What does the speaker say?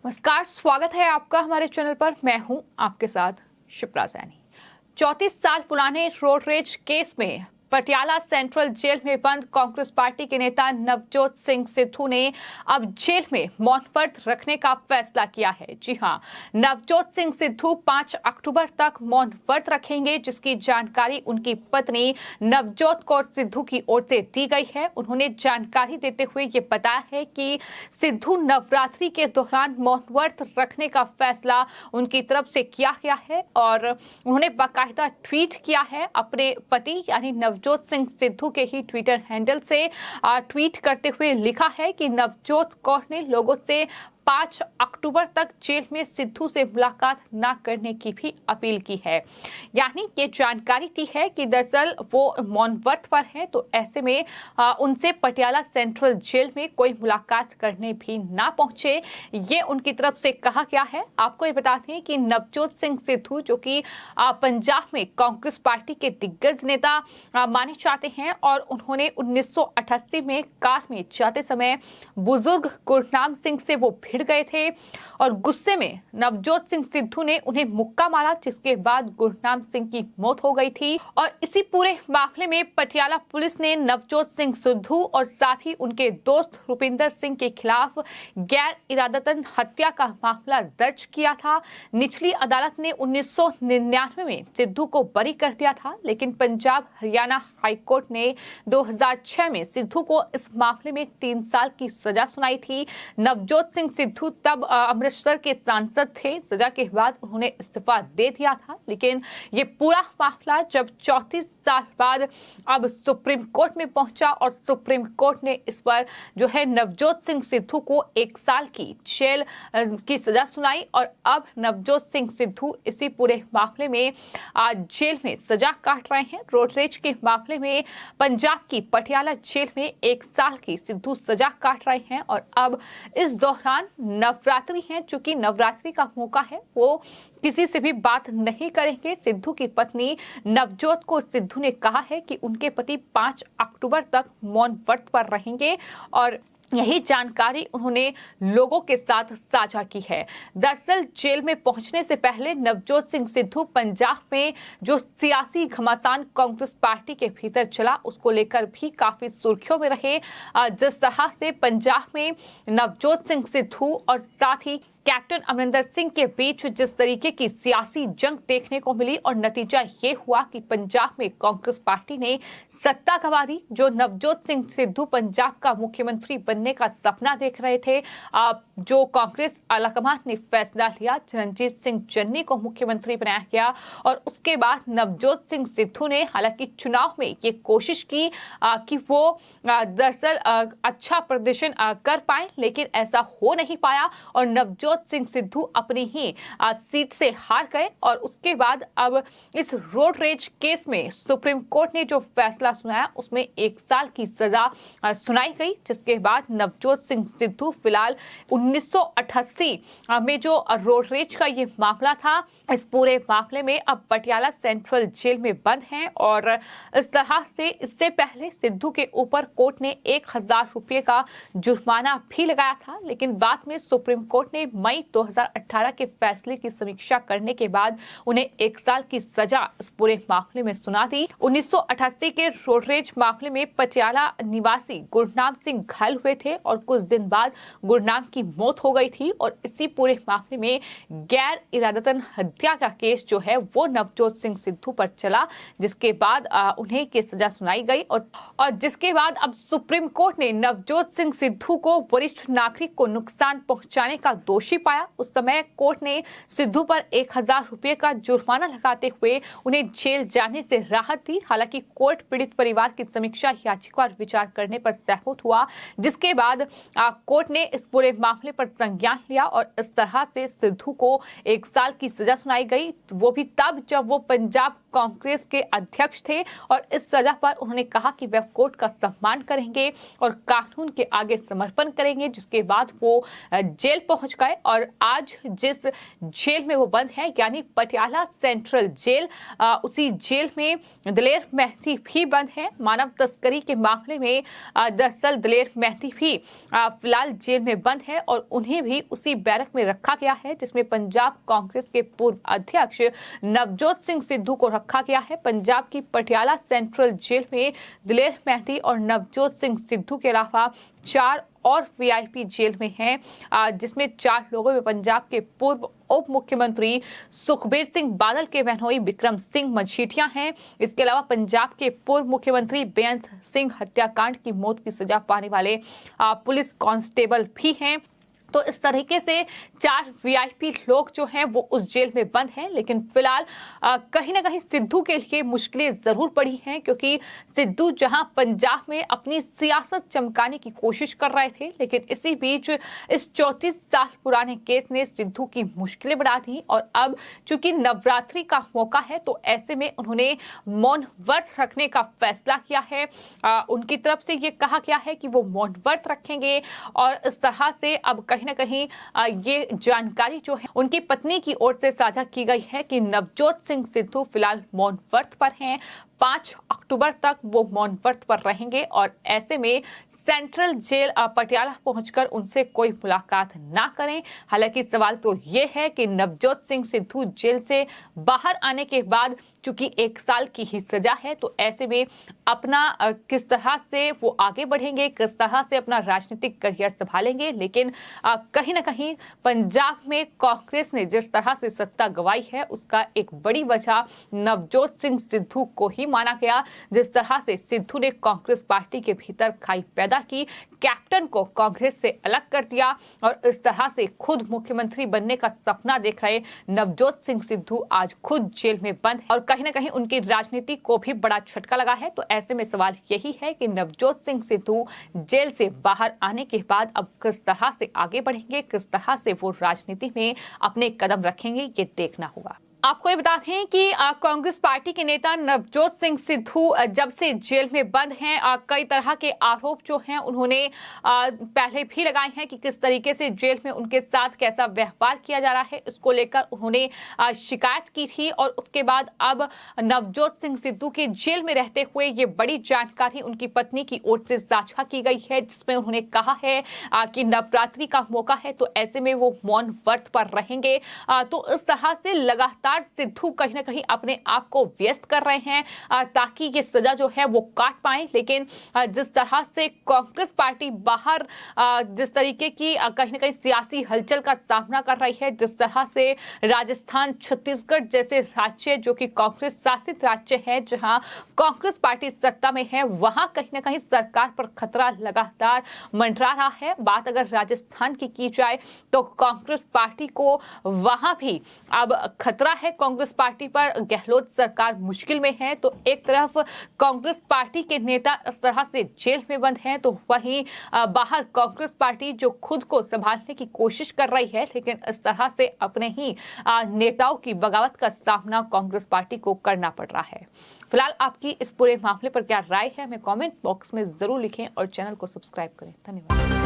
नमस्कार, स्वागत है आपका हमारे चैनल पर। मैं हूं आपके साथ शिप्रा सैनी। 34 साल पुराने रोड रेज केस में पटियाला सेंट्रल जेल में बंद कांग्रेस पार्टी के नेता नवजोत सिंह सिद्धू ने अब जेल में मौन व्रत रखने का फैसला किया है। जी हां, नवजोत सिंह सिद्धू 5 अक्टूबर तक मौन व्रत रखेंगे, जिसकी जानकारी उनकी पत्नी नवजोत कौर सिद्धू की ओर से दी गई है। उन्होंने जानकारी देते हुए ये बताया है कि सिद्धू नवरात्रि के दौरान मौन व्रत रखने का फैसला उनकी तरफ से किया गया है और उन्होंने बाकायदा ट्वीट किया है। अपने पति यानी नवजोत सिंह सिद्धू के ही ट्विटर हैंडल से ट्वीट करते हुए लिखा है कि नवजोत कौर ने लोगों से 5 अक्टूबर तक जेल में सिद्धू से मुलाकात न करने की भी अपील की है। यानी ये जानकारी दी है कि दरअसल वो मौन व्रत पर हैं, तो ऐसे में उनसे पटियाला सेंट्रल जेल में कोई मुलाकात करने भी ना पहुंचे, ये उनकी तरफ से कहा गया है। आपको ये बता दें कि नवजोत सिंह सिद्धू जो कि पंजाब में कांग्रेस पार्टी के दिग्गज नेता माने जाते हैं और उन्होंने 1988 में कार में जाते समय बुजुर्ग गुरनाम सिंह से वो भिड़ गए थे और गुस्से में नवजोत सिंह सिद्धू ने उन्हें मुक्का मारा, जिसके बाद गुरनाम सिंह की मौत हो गई थी। और इसी पूरे मामले में पटियाला पुलिस ने नवजोत सिंह सिद्धू और साथ ही उनके दोस्त रुपिंदर सिंह के खिलाफ गैर इरादतन हत्या का मामला दर्ज किया था। निचली अदालत ने 1999 में सिद्धू को बरी कर दिया था, लेकिन पंजाब हरियाणा हाईकोर्ट ने 2006 में सिद्धू को इस मामले में 3 साल की सजा सुनाई थी। नवजोत सिंह सिद्धू तब अमृतसर के सांसद थे। सजा के बाद उन्होंने इस्तीफा दे दिया था, लेकिन ये पूरा मामला जब 34 साल बाद अब सुप्रीम कोर्ट में पहुंचा और सुप्रीम कोर्ट ने इस पर जो है नवजोत सिंह सिद्धू को 1 साल की जेल की सजा सुनाई और अब नवजोत सिंह सिद्धू इसी पूरे मामले में आज जेल में सजा काट रहे हैं। रोड रेज के मामले में पंजाब की पटियाला जेल में 1 साल की सिद्धू सजा काट रहे हैं और अब इस दौरान नवरात्रि है, चूंकि नवरात्रि का मौका है, वो किसी से भी बात नहीं करेंगे। सिद्धू की पत्नी नवजोत कौर सिद्धू ने कहा है कि उनके पति 5 अक्टूबर तक मौन व्रत पर रहेंगे और यही जानकारी उन्होंने लोगों के साथ साझा की है। दरअसल जेल में पहुंचने से पहले नवजोत सिंह सिद्धू पंजाब में जो सियासी घमासान कांग्रेस पार्टी के भीतर चला, उसको लेकर भी काफी सुर्खियों में रहे। जिस तरह से पंजाब में नवजोत सिंह सिद्धू और साथ ही कैप्टन अमरिंदर सिंह के बीच जिस तरीके की सियासी जंग देखने को मिली और नतीजा ये हुआ कि पंजाब में कांग्रेस पार्टी ने सत्ता गंवा दी। जो नवजोत सिंह सिद्धू पंजाब का मुख्यमंत्री बनने का सपना देख रहे थे, जो कांग्रेस आलाकमान ने फैसला लिया, रणजीत सिंह चन्नी को मुख्यमंत्री बनाया गया और उसके बाद नवजोत सिंह सिद्धू ने हालांकि चुनाव में ये कोशिश की कि वो दरअसल अच्छा प्रदर्शन कर पाए, लेकिन ऐसा हो नहीं पाया और नवजोत सिंह सिद्धू अपनी ही सीट से हार गए। और उसके बाद अब इस रोड रेज केस में सुप्रीम कोर्ट ने जो फैसला सुनाया उसमें 1 साल की सजा सुनाई गई, जिसके बाद नवजोत सिंह सिद्धू फिलहाल 1988 में जो रोड रेज का ये मामला था, इस पूरे मामले में अब पटियाला सेंट्रल जेल में बंद हैं। और इस तरह से इससे पहले सिद्धू के ऊपर कोर्ट ने 1000 रुपये का जुर्माना भी लगाया था, लेकिन बाद में सुप्रीम कोर्ट ने मई 2018 के फैसले की समीक्षा करने के बाद उन्हें 1 साल की सजा इस पूरे मामले में सुना दी। 1988 के रोड रेज मामले में पटियाला निवासी गुरनाम सिंह घायल हुए थे और कुछ दिन बाद गुरनाम की मौत हो गई थी और इसी पूरे मामले में गैर इरादतन हत्या का केस जो है वो नवजोत सिंह सिद्धू पर चला, जिसके बाद उन्हें की सजा सुनाई गई और जिसके बाद अब सुप्रीम कोर्ट ने नवजोत सिंह सिद्धू को वरिष्ठ नागरिक को नुकसान पहुंचाने का दोषी पाया। उस समय कोर्ट ने सिद्धू पर 1000 रुपये का जुर्माना लगाते हुए उन्हें जेल जाने से राहत दी। हालांकि कोर्ट पीड़ित परिवार की समीक्षा याचिका पर विचार करने पर सहमत हुआ, जिसके बाद कोर्ट ने इस पूरे मामले पर संज्ञान लिया और इस तरह से सिद्धू को 1 साल की सजा सुनाई गई, वो भी तब जब वो पंजाब कांग्रेस के अध्यक्ष थे और इस सजा पर उन्होंने कहा कि वह कोर्ट का सम्मान करेंगे और कानून के आगे समर्पण करेंगे, जिसके बाद वो जेल पहुंच गए। और आज जिस जेल में वो बंद है यानी पटियाला सेंट्रल जेल, उसी जेल में दिलेर मेहंदी भी बंद है। मानव तस्करी के मामले में दरअसल दिलेर मेहंदी भी फिलहाल जेल में बंद है और उन्हें भी उसी बैरक में रखा गया है जिसमें पंजाब कांग्रेस के पूर्व अध्यक्ष नवजोत सिंह सिद्धू को रखा गया है। पंजाब की पटियाला सेंट्रल जेल में दिलेर मेहंदी और नवजोत सिंह सिद्धू के अलावा 4 और वीआईपी जेल में हैं, जिसमें 4 लोगों में पंजाब के पूर्व उप मुख्यमंत्री सुखबीर सिंह बादल के बहनोई विक्रम सिंह मजीठिया हैं। इसके अलावा पंजाब के पूर्व मुख्यमंत्री बेअंत सिंह हत्याकांड की मौत की सजा पाने वाले पुलिस कांस्टेबल भी हैं। तो इस तरीके से 4 वीआईपी लोग जो हैं वो उस जेल में बंद हैं। लेकिन फिलहाल कहीं ना कहीं सिद्धू के लिए मुश्किलें जरूर पड़ी हैं, क्योंकि सिद्धू जहां पंजाब में अपनी सियासत चमकाने की कोशिश कर रहे थे, लेकिन इसी बीच इस 34 साल पुराने केस ने सिद्धू की मुश्किलें बढ़ा दी। और अब चूंकि नवरात्रि का मौका है तो ऐसे में उन्होंने मौन व्रत रखने का फैसला किया है। उनकी तरफ से ये कहा गया है कि वो मौन व्रत रखेंगे और इस तरह से अब कहीं ना कहीं ये जानकारी जो है उनकी पत्नी की ओर से साझा की गई है कि नवजोत सिंह सिद्धू फिलहाल मौन व्रत पर हैं। 5 अक्टूबर तक वो मौन व्रत पर रहेंगे और ऐसे में सेंट्रल जेल पटियाला पहुंचकर उनसे कोई मुलाकात ना करें। हालांकि सवाल तो ये है कि नवजोत सिंह सिद्धू जेल से बाहर आने के बाद चूंकि 1 साल की ही सजा है, तो ऐसे में अपना किस तरह से वो आगे बढ़ेंगे, किस तरह से अपना राजनीतिक करियर संभालेंगे। लेकिन कहीं ना कहीं पंजाब में कांग्रेस ने जिस तरह से सत्ता गंवाई है उसका एक बड़ी वजह नवजोत सिंह सिद्धू को ही माना गया। जिस तरह से सिद्धू ने कांग्रेस पार्टी के भीतर खाई पैदा की, कैप्टन को कांग्रेस से अलग कर दिया और इस तरह से खुद मुख्यमंत्री बनने का सपना देख रहे नवजोत सिंह सिद्धू आज खुद जेल में बंद है और कहीं ना कहीं उनकी राजनीति को भी बड़ा झटका लगा है। तो ऐसे में सवाल यही है कि नवजोत सिंह सिद्धू जेल से बाहर आने के बाद अब किस तरह से आगे बढ़ेंगे, किस तरह से वो राजनीति में अपने कदम रखेंगे, ये देखना होगा। आपको ये बता दें कि कांग्रेस पार्टी के नेता नवजोत सिंह सिद्धू जब से जेल में बंद हैं, कई तरह के आरोप जो हैं उन्होंने पहले भी लगाए हैं कि किस तरीके से जेल में उनके साथ कैसा व्यवहार किया जा रहा है। इसको लेकर उन्होंने शिकायत की थी और उसके बाद अब नवजोत सिंह सिद्धू के जेल में रहते हुए ये बड़ी जानकारी उनकी पत्नी की ओर से साझा की गई है, जिसमें उन्होंने कहा है कि नवरात्रि का मौका है तो ऐसे में वो मौन व्रत पर रहेंगे। तो इस तरह से लगातार सिद्धू कहीं ना कहीं अपने आप को व्यस्त कर रहे हैं ताकि ये सजा जो है वो काट पाए। लेकिन जिस तरह से कांग्रेस पार्टी बाहर जिस तरीके की कहीं ना कहीं सियासी हलचल का सामना कर रही है, जिस तरह से राजस्थान, छत्तीसगढ़ जैसे राज्य जो कि कांग्रेस शासित राज्य है, जहां कांग्रेस पार्टी सत्ता में है, वहां कहीं ना कहीं सरकार पर खतरा लगातार मंडरा रहा है। बात अगर राजस्थान की जाए तो कांग्रेस पार्टी को वहां भी अब खतरा है कांग्रेस पार्टी पर। गहलोत सरकार मुश्किल में है, तो एक तरफ कांग्रेस पार्टी के नेता इस तरह से जेल में बंद हैं, तो वहीं बाहर कांग्रेस पार्टी जो खुद को संभालने की कोशिश कर रही है, लेकिन इस तरह से अपने ही नेताओं की बगावत का सामना कांग्रेस पार्टी को करना पड़ रहा है। फिलहाल आपकी इस पूरे मामले पर क्या राय है, हमें कमेंट बॉक्स में जरूर लिखें और चैनल को सब्सक्राइब करें। धन्यवाद।